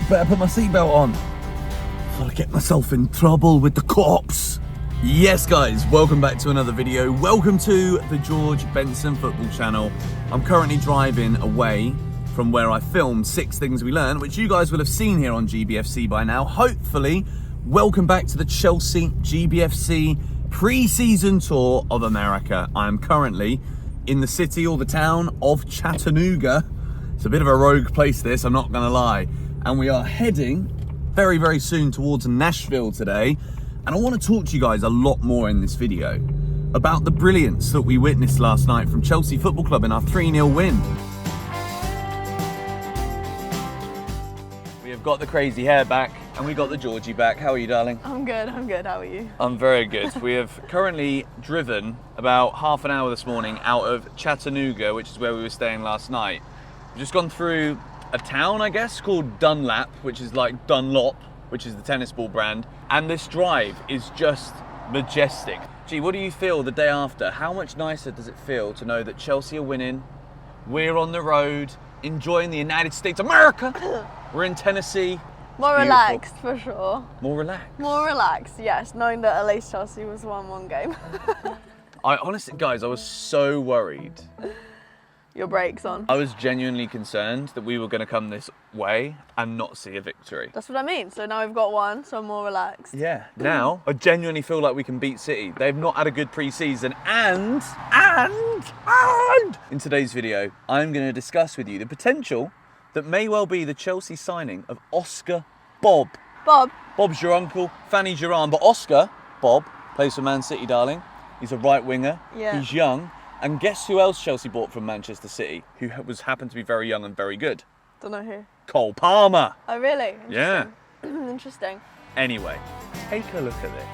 better put my seatbelt on before I get myself in trouble with the cops. Yes guys, welcome back to another video. Welcome to the George Benson football channel. I'm currently driving away from where I filmed 6 Things We Learned, which you guys will have seen here on GBFC by now. Hopefully, welcome back to the Chelsea GBFC pre-season tour of America. I am currently in the city or the town of Chattanooga. It's a bit of a rogue place this, I'm not gonna lie. And we are heading very, very soon towards Nashville today. And I want to talk to you guys a lot more in this video about the brilliance that we witnessed last night from Chelsea Football Club in our 3-0 win. We have got the crazy hair back and we got the Georgie back. How are you, darling? I'm good, how are you? I'm very good. We have currently driven about half an hour this morning out of Chattanooga, which is where we were staying last night. We've just gone through a town, I guess, called Dunlap, which is like Dunlop, which is the tennis ball brand. And this drive is just majestic. Gee, what do you feel the day after? How much nicer does it feel to know that Chelsea are winning, we're on the road, enjoying the United States of America, we're in Tennessee. More relaxed, for sure. More relaxed? More relaxed, yes, knowing that at least Chelsea was 1-1 game. I honestly, guys, I was so worried. Your brakes on. I was genuinely concerned that we were going to come this way and not see a victory. That's what I mean. So now we've got one, so I'm more relaxed. Yeah. Now, I genuinely feel like we can beat City. They've not had a good pre-season and in today's video, I'm going to discuss with you the potential that may well be the Chelsea signing of Oscar Bob. Bob. Bob's your uncle, Fanny's your aunt, but Oscar, Bob, plays for Man City, darling. He's a right winger. Yeah. He's young. And guess who else Chelsea bought from Manchester City, who happened to be very young and very good? Don't know who. Cole Palmer. Oh, really? Yeah. Interesting. Anyway, take a look at this.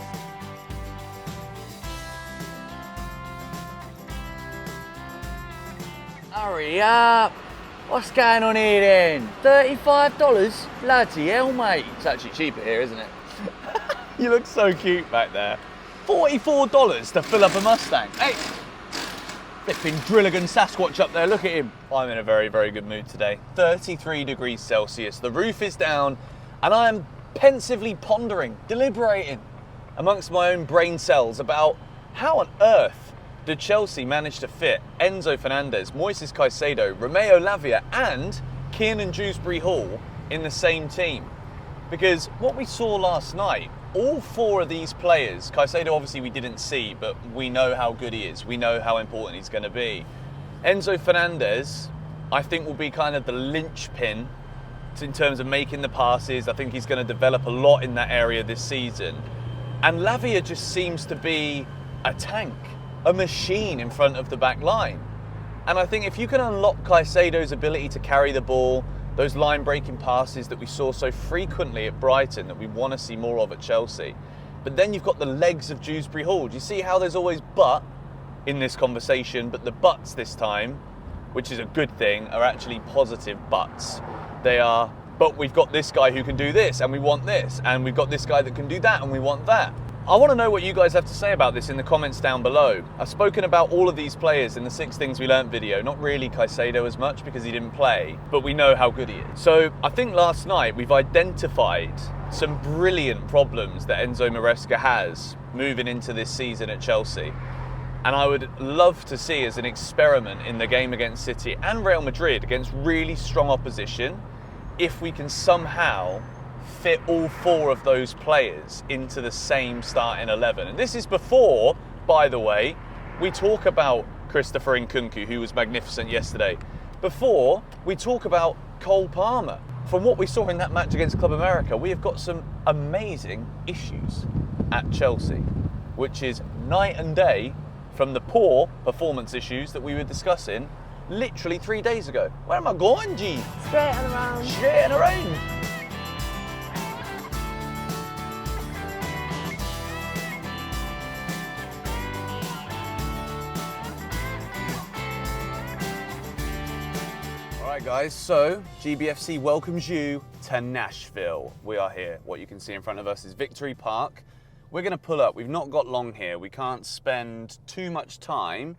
Hurry up! What's going on here then? $35? Bloody hell, mate. It's actually cheaper here, isn't it? You look so cute back there. $44 to fill up a Mustang. Hey! Flipping Drilligan Sasquatch up there, look at him. I'm in a very, very good mood today. 33 degrees Celsius, the roof is down, and I am pensively pondering, deliberating amongst my own brain cells about how on earth did Chelsea manage to fit Enzo Fernandez, Moises Caicedo, Romeo Lavia and Kiernan Dewsbury-Hall in the same team. Because what we saw last night, all 4 of these players, Caicedo obviously we didn't see, but we know how good he is. We know how important he's going to be. Enzo Fernandez, I think, will be kind of the linchpin in terms of making the passes. I think he's going to develop a lot in that area this season. And Lavia just seems to be a tank, a machine in front of the back line. And I think if you can unlock Caicedo's ability to carry the ball, those line-breaking passes that we saw so frequently at Brighton that we want to see more of at Chelsea. But then you've got the legs of Dewsbury-Hall. Do you see how there's always but in this conversation, but the buts this time, which is a good thing, are actually positive buts. They are, but we've got this guy who can do this, and we want this, and we've got this guy that can do that, and we want that. I want to know what you guys have to say about this in the comments down below. I've spoken about all of these players in the 6 Things We Learned video, not really Caicedo as much because he didn't play, but we know how good he is. So I think last night we've identified some brilliant problems that Enzo Maresca has moving into this season at Chelsea. And I would love to see as an experiment in the game against City and Real Madrid against really strong opposition, if we can somehow fit all 4 of those players into the same starting 11. And this is before, by the way, we talk about Christopher Nkunku, who was magnificent yesterday. Before we talk about Cole Palmer. From what we saw in that match against Club America, we have got some amazing issues at Chelsea, which is night and day from the poor performance issues that we were discussing literally 3 days ago. Where am I going, G? Straight and around. Straight and around. Alright guys, so GBFC welcomes you to Nashville. We are here. What you can see in front of us is Victory Park. We're going to pull up. We've not got long here. We can't spend too much time.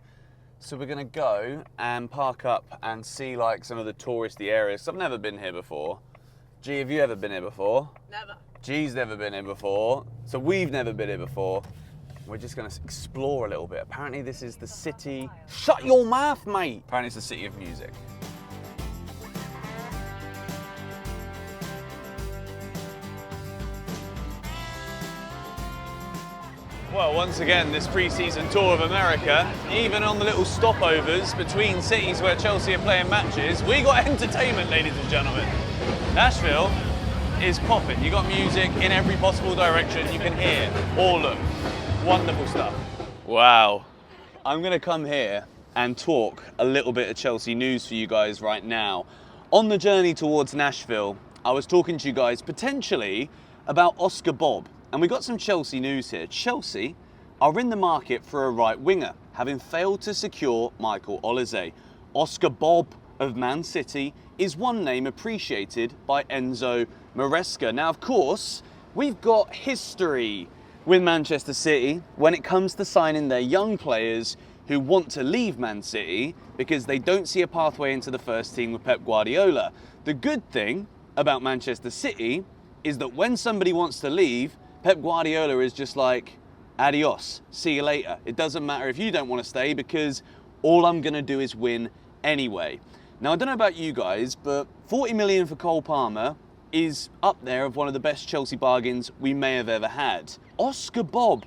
So we're going to go and park up and see like some of the touristy areas. I've never been here before. G, have you ever been here before? Never. G's never been here before. So we've never been here before. We're just going to explore a little bit. Apparently this is the city... Shut your mouth, mate! Apparently it's the city of music. Well, once again, this pre-season tour of America, even on the little stopovers between cities where Chelsea are playing matches, we got entertainment, ladies and gentlemen. Nashville is popping. You got music in every possible direction you can hear or look. Wonderful stuff. Wow. I'm going to come here and talk a little bit of Chelsea news for you guys right now. On the journey towards Nashville, I was talking to you guys potentially about Oscar Bob. And we got some Chelsea news here. Chelsea are in the market for a right winger, having failed to secure Michael Olise. Oscar Bob of Man City is one name appreciated by Enzo Maresca. Now, of course, we've got history with Manchester City when it comes to signing their young players who want to leave Man City because they don't see a pathway into the first team with Pep Guardiola. The good thing about Manchester City is that when somebody wants to leave, Pep Guardiola is just like, adios, see you later. It doesn't matter if you don't want to stay because all I'm going to do is win anyway. Now, I don't know about you guys, but 40 million for Cole Palmer is up there of one of the best Chelsea bargains we may have ever had. Oscar Bob.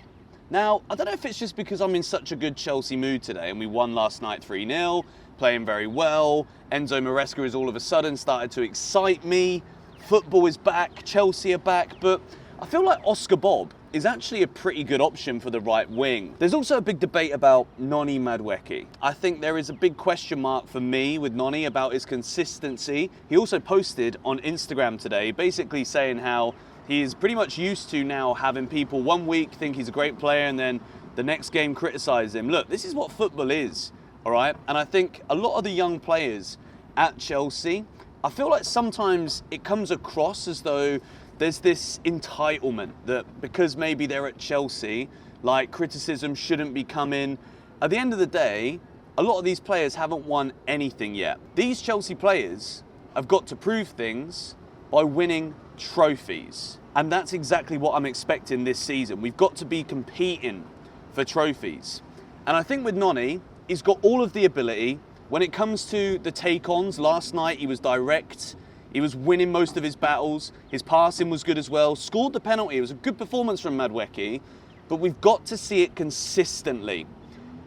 Now, I don't know if it's just because I'm in such a good Chelsea mood today and we won last night 3-0, playing very well. Enzo Maresca has all of a sudden started to excite me. Football is back, Chelsea are back, but I feel like Oscar Bob is actually a pretty good option for the right wing. There's also a big debate about Noni Madueke. I think there is a big question mark for me with Noni about his consistency. He also posted on Instagram today basically saying how he is pretty much used to now having people one week think he's a great player and then the next game criticise him. Look, this is what football is, all right? And I think a lot of the young players at Chelsea, I feel like sometimes it comes across as though there's this entitlement that because maybe they're at Chelsea, like criticism shouldn't be coming. At the end of the day, a lot of these players haven't won anything yet. These Chelsea players have got to prove things by winning trophies. And that's exactly what I'm expecting this season. We've got to be competing for trophies. And I think with Noni, he's got all of the ability. When it comes to the take-ons, last night he was direct. He was winning most of his battles. His passing was good as well. Scored the penalty. It was a good performance from Madueke. But we've got to see it consistently.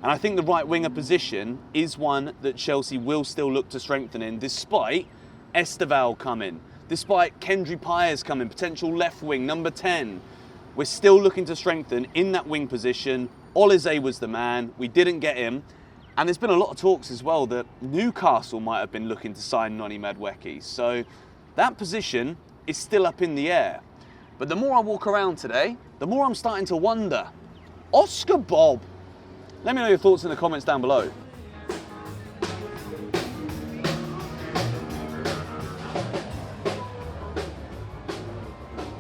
And I think the right winger position is one that Chelsea will still look to strengthen in, despite Esteval coming, despite Kendry Pires coming, potential left wing, number 10. We're still looking to strengthen in that wing position. Olise was the man. We didn't get him. And there's been a lot of talks as well that Newcastle might have been looking to sign Noni Madueke. So that position is still up in the air. But the more I walk around today, the more I'm starting to wonder. Oscar Bob. Let me know your thoughts in the comments down below.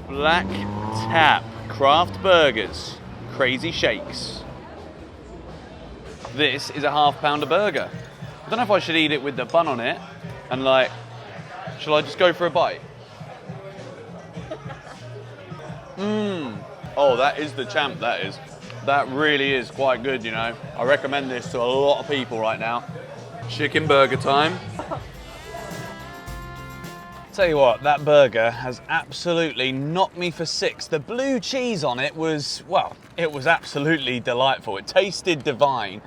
Black Tap Craft Burgers. Crazy Shakes. This is a half-pounder burger. I don't know if I should eat it with the bun on it and like, shall I just go for a bite? Oh, that is the champ, that is. That really is quite good, you know. I recommend this to a lot of people right now. Chicken burger time. Tell you what, that burger has absolutely knocked me for 6. The blue cheese on it was, well, it was absolutely delightful. It tasted divine.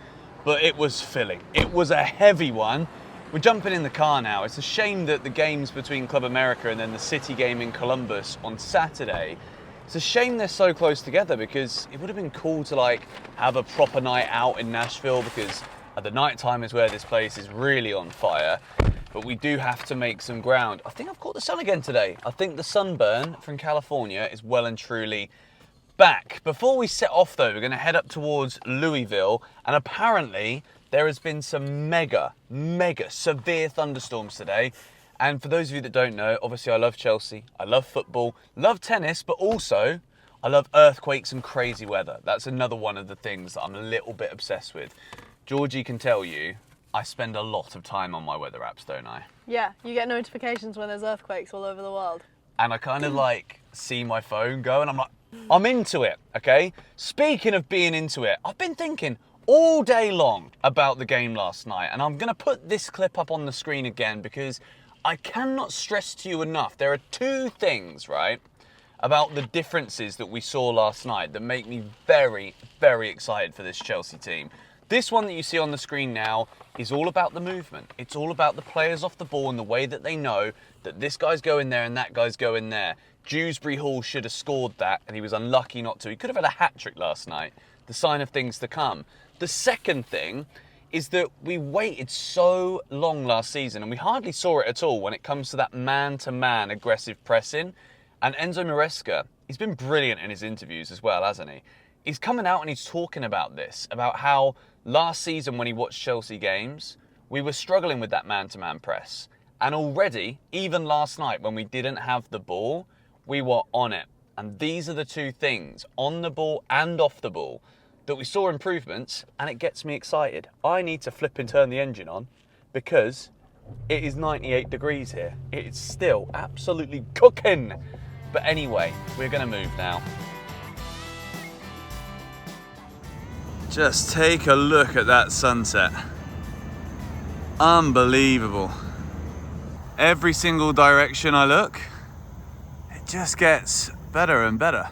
But it was filling. It was a heavy one. We're jumping in the car now. It's a shame that the games between Club America and then the City game in Columbus on Saturday, it's a shame they're so close together because it would have been cool to like have a proper night out in Nashville because at the night time is where this place is really on fire. But we do have to make some ground. I think I've caught the sun again today. I think the sunburn from California is well and truly back. Before we set off though, we're going to head up towards Louisville, and apparently there has been some mega severe thunderstorms today. And for those of you that don't know, obviously I love Chelsea, I love football, love tennis, but also I love earthquakes and crazy weather. That's another one of the things that I'm a little bit obsessed with. Georgie can tell you I spend a lot of time on my weather apps, don't I? Yeah, you get notifications when there's earthquakes all over the world. and I kind of like see my phone go and I'm like, I'm into it, okay? Speaking of being into it, I've been thinking all day long about the game last night, and I'm gonna put this clip up on the screen again because I cannot stress to you enough, there are two things, right, about the differences that we saw last night that make me very, very excited for this Chelsea team. This one that you see on the screen now is all about the movement. It's all about the players off the ball and the way that they know that this guy's going there and that guy's going there. Dewsbury Hall should have scored that and he was unlucky not to. He could have had a hat-trick last night. The sign of things to come. The second thing is that we waited so long last season and we hardly saw it at all when it comes to that man-to-man aggressive pressing. And Enzo Maresca, he's been brilliant in his interviews as well, hasn't he? He's coming out and he's talking about this, about how last season when he watched Chelsea games, we were struggling with that man-to-man press. And already, even last night when we didn't have the ball, we were on it. And these are the two things, on the ball and off the ball, that we saw improvements, and it gets me excited. I need to flip and turn the engine on because it is 98 degrees here. It's still absolutely cooking. But anyway, we're gonna move now. Just take a look at that sunset. Unbelievable. Every single direction I look, it just gets better and better.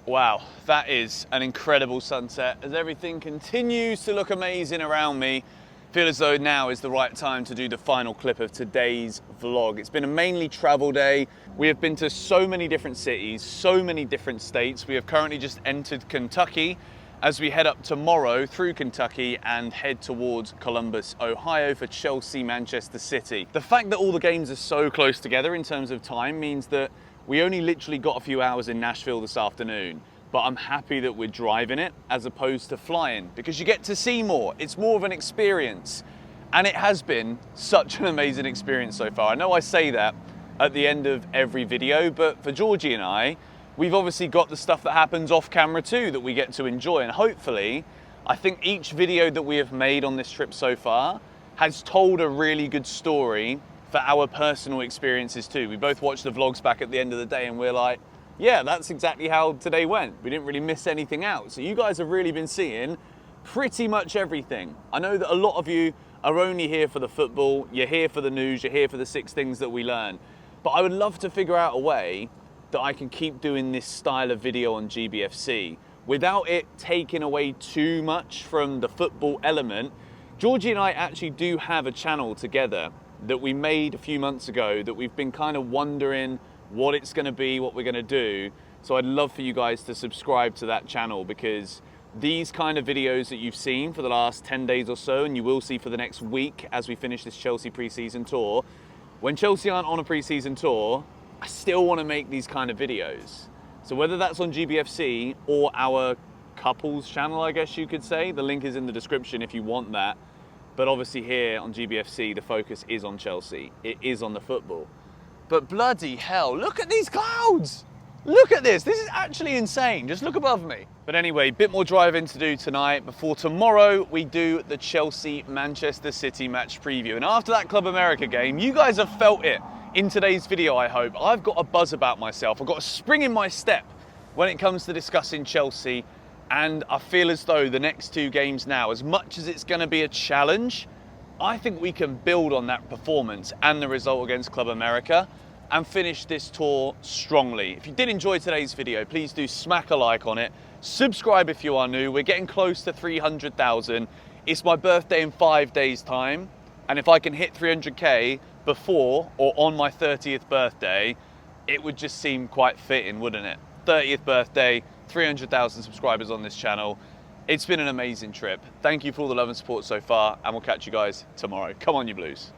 Wow, that is an incredible sunset. As everything continues to look amazing around me, I feel as though now is the right time to do the final clip of today's vlog. It's been a mainly travel day. We have been to so many different cities, so many different states. We have currently just entered Kentucky as we head up tomorrow through Kentucky and head towards Columbus, Ohio for Chelsea, Manchester City. The fact that all the games are so close together in terms of time means that we only literally got a few hours in Nashville this afternoon, but I'm happy that we're driving it as opposed to flying because you get to see more. It's more of an experience, and it has been such an amazing experience so far. I know I say that at the end of every video, but for Georgie and I, we've obviously got the stuff that happens off camera too that we get to enjoy, and hopefully, I think each video that we have made on this trip so far has told a really good story for our personal experiences too. We both watched the vlogs back at the end of the day and we're like, yeah, that's exactly how today went. We didn't really miss anything out. So you guys have really been seeing pretty much everything. I know that a lot of you are only here for the football, you're here for the news, you're here for the 6 things that we learn. But I would love to figure out a way that I can keep doing this style of video on GBFC without it taking away too much from the football element. Georgie and I actually do have a channel together that we made a few months ago that we've been kind of wondering what it's going to be, what we're going to do. So I'd love for you guys to subscribe to that channel because these kind of videos that you've seen for the last 10 days or so, and you will see for the next week as we finish this Chelsea pre-season tour, when Chelsea aren't on a pre-season tour, I still want to make these kind of videos. So whether that's on GBFC or our couples channel, I guess you could say, the link is in the description if you want that. But obviously here on GBFC, the focus is on Chelsea. It is on the football. But bloody hell, look at these clouds. Look at this. This is actually insane. Just look above me. But anyway, a bit more driving to do tonight before tomorrow we do the Chelsea-Manchester City match preview. And after that Club America game, you guys have felt it in today's video, I hope. I've got a buzz about myself. I've got a spring in my step when it comes to discussing Chelsea. And I feel as though the next 2 games now, as much as it's going to be a challenge, I think we can build on that performance and the result against Club America and finish this tour strongly. If you did enjoy today's video, please do smack a like on it. Subscribe if you are new. We're getting close to 300,000. It's my birthday in 5 days' time. And if I can hit 300K before or on my 30th birthday, it would just seem quite fitting, wouldn't it? 30th birthday, 300,000 subscribers on this channel. It's been an amazing trip. Thank you for all the love and support so far, and we'll catch you guys tomorrow. Come on, you Blues.